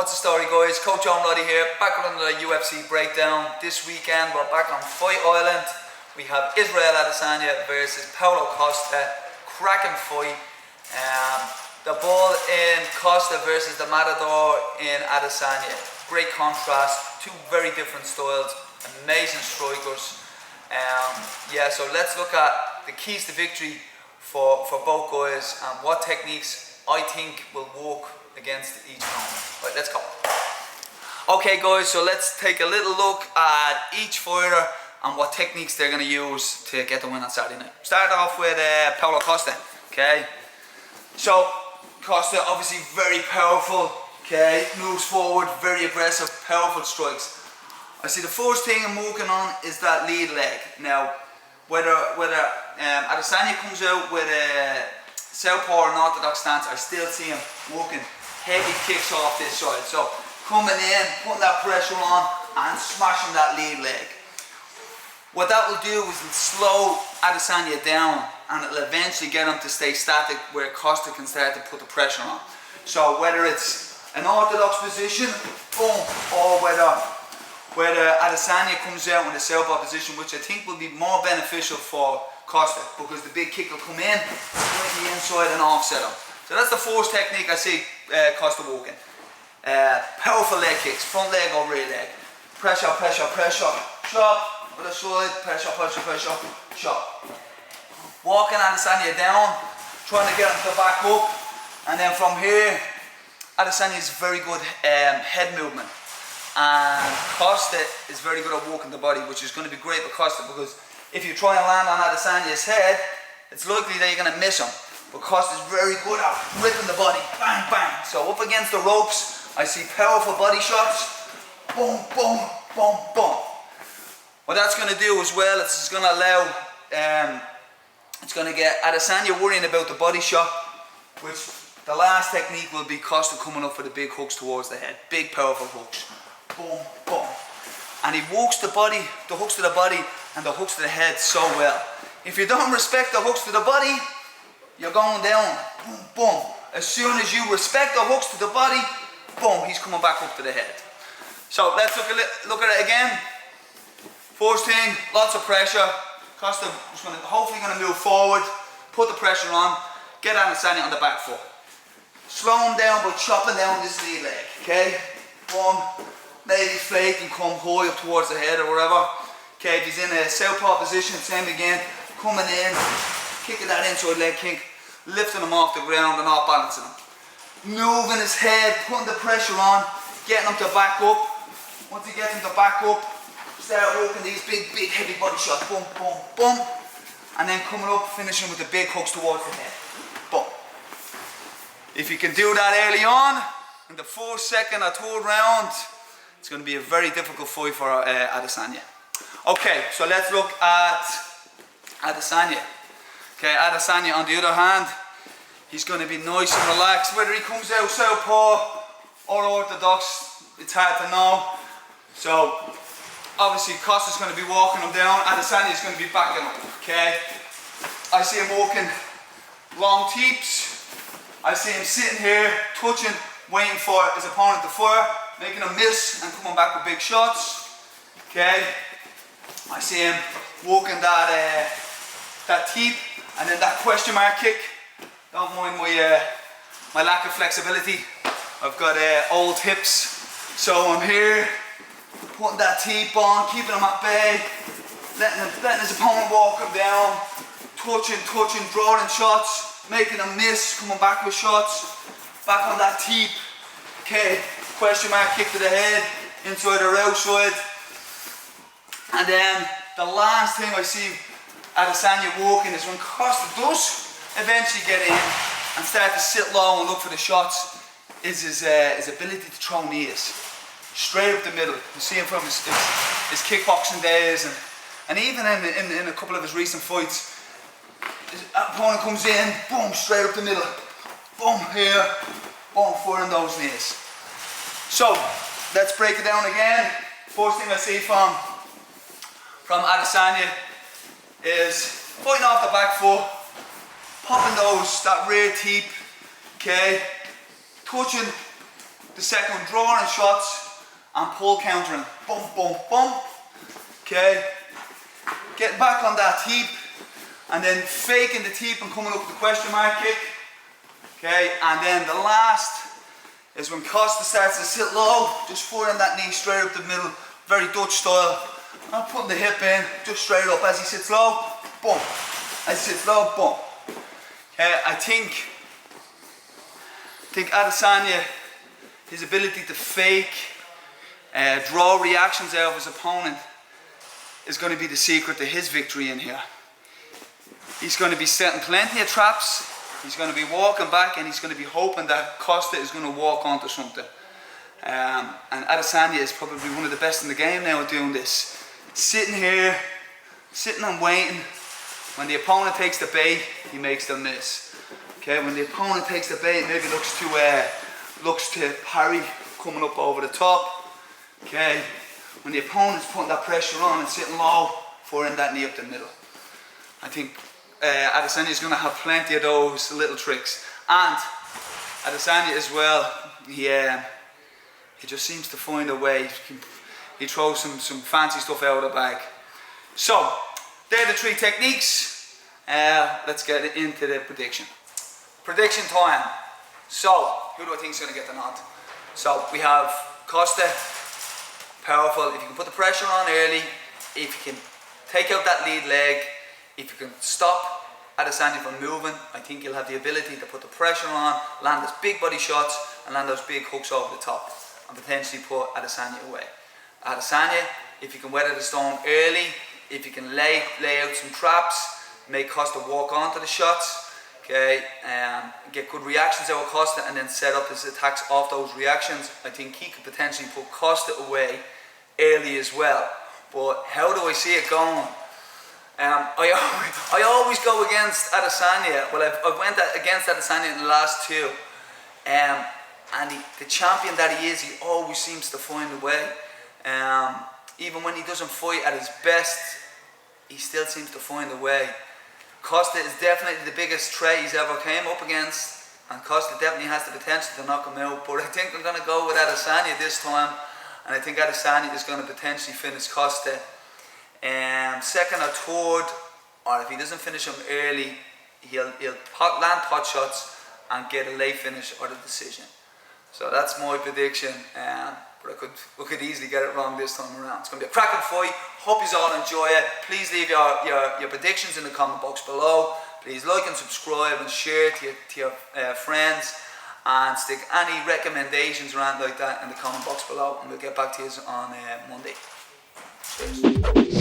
What's the story, guys? Coach Roddy here, back with another UFC breakdown. This weekend we're back on Fight Island. We have Adesanya versus Paulo Costa. Cracking fight. The ball in Costa versus the Matador in Adesanya. Great contrast, two very different styles, amazing strikers. So let's look at the keys to victory for both guys and what techniques I think will work against each opponent. Right, let's go. Okay guys, so let's take a little look at each fighter and what techniques they're going to use to get the win on Saturday night. Start off with Paulo Costa, okay? So, Costa obviously very powerful, okay? Moves forward, very aggressive, powerful strikes. I see the first thing I'm working on is that lead leg. Now, whether Adesanya comes out with a southpaw or an orthodox stance, I still see him working heavy kicks off this side. So coming in, putting that pressure on and smashing that lead leg. What that will do is it'll slow Adesanya down and it'll eventually get him to stay static where Costa can start to put the pressure on. So whether it's an orthodox position, boom, or whether Adesanya comes out in a southpaw position, which I think will be more beneficial for Costa because the big kick will come in, swing the inside and offset him. So that's the first technique I see Costa working. Powerful leg kicks, front leg or rear leg. Pressure, pressure, pressure, chop, other side, pressure, pressure, pressure, chop. Walking Adesanya down, trying to get him to back up, and then from here, Adesanya is very good head movement. And Costa is very good at walking the body, which is going to be great for Costa because if you try and land on Adesanya's head, it's likely that you're going to miss him. But Costa's very good at ripping the body, bang, bang. So up against the ropes, I see powerful body shots, boom, boom, boom, boom. What that's going to do as well, it's going to allow, it's going to get Adesanya worrying about the body shot, which the last technique will be Costa coming up for the big hooks towards the head, big powerful hooks, boom, boom. And he walks the body, the hooks to the body and the hooks to the head so well. If you don't respect the hooks to the body, you're going down, boom, boom. As soon as you respect the hooks to the body, boom, he's coming back up to the head. So let's look at it again. First thing, lots of pressure. Costa is hopefully going to move forward, put the pressure on, get Adesanya on the back foot. Slow him down by chopping down this lead leg, okay? Boom, maybe flake and come high up towards the head or whatever. Okay, if he's in a southpaw position, same again, coming in, kicking that inside leg kick, lifting him off the ground and not balancing him. Moving his head, putting the pressure on, getting him to back up. Once he gets him to back up, start working these big, heavy body shots, boom, boom, boom. And then coming up, finishing with the big hooks towards the head, boom. If you can do that early on, in the first, second or third round, it's going to be a very difficult fight for Adesanya. Okay, so let's look at Adesanya. Okay, Adesanya on the other hand, he's going to be nice and relaxed. Whether he comes out southpaw or orthodox, it's hard to know. So, obviously Costa's going to be walking him down, Adesanya's going to be backing him, okay? I see him walking long teeps. I see him sitting here, touching, waiting for his opponent to fire, making him miss and coming back with big shots, okay? I see him walking that teep and then that question mark kick. Don't mind my lack of flexibility. I've got old hips, so I'm here putting that teep on, keeping him at bay, letting his opponent walk him down, touching, drawing shots, making him miss, coming back with shots, back on that teep. Okay, question mark kick to the head, inside or outside. And then the last thing I see Adesanya walking is when Costa does eventually get in and start to sit low and look for the shots, is his ability to throw knees straight up the middle. You see him from his kickboxing days and even in a couple of his recent fights. His opponent comes in, boom, straight up the middle, boom, here, boom, firing those knees. So let's break it down again. First thing I see from Adesanya is fighting off the back foot, popping that rear teep, okay, touching, The second one, drawing shots and pull countering. Bump, bump, bump. Okay. Getting back on that heap and then faking the teep and coming up with the question mark kick. Okay, and then the last is when Costa starts to sit low, just firing that knee straight up the middle, very Dutch style. I'm putting the hip in, just straight up as he sits low, boom. As he sits low, boom. Okay, I think Adesanya, his ability to fake, draw reactions out of his opponent is going to be the secret to his victory in here. He's going to be setting plenty of traps. He's going to be walking back and he's going to be hoping that Costa is going to walk onto something. And Adesanya is probably one of the best in the game now at doing this. Sitting here, sitting and waiting. When the opponent takes the bait, he makes them miss. Okay, when the opponent takes the bait, maybe looks to parry coming up over the top. Okay, when the opponent's putting that pressure on and sitting low, firing that knee up the middle. I think Adesanya is going to have plenty of those little tricks. And Adesanya as well, he just seems to find a way. He throws some fancy stuff out of the bag. So, they're the three techniques. Let's get into the prediction. Prediction time. So, who do I think is going to get the nod? So, we have Costa, powerful. If you can put the pressure on early, if you can take out that lead leg, if you can stop Adesanya from moving, I think you'll have the ability to put the pressure on, land those big body shots, and land those big hooks over the top, and potentially put Adesanya away. Adesanya, if you can weather the storm early, if you can lay out some traps, make Costa walk onto the shots, okay, get good reactions out of Costa, and then set up his attacks off those reactions, I think he could potentially put Costa away early as well. But how do I see it going? I always go against Adesanya. Well, I went against Adesanya in the last two. And the champion that he is, he always seems to find a way. Even when he doesn't fight at his best, he still seems to find a way. Costa is definitely the biggest threat he's ever came up against. And Costa definitely has the potential to knock him out. But I think I'm going to go with Adesanya this time. And I think Adesanya is going to potentially finish Costa. Second or third, or if he doesn't finish him early, he'll land pot shots and get a late finish or the decision. So that's my prediction, but I could easily get it wrong this time around. It's going to be a cracking fight. Hope you all enjoy it. Please leave your predictions in the comment box below. Please like and subscribe and share to your friends, and stick any recommendations around like that in the comment box below, and we'll get back to you on Monday. Cheers.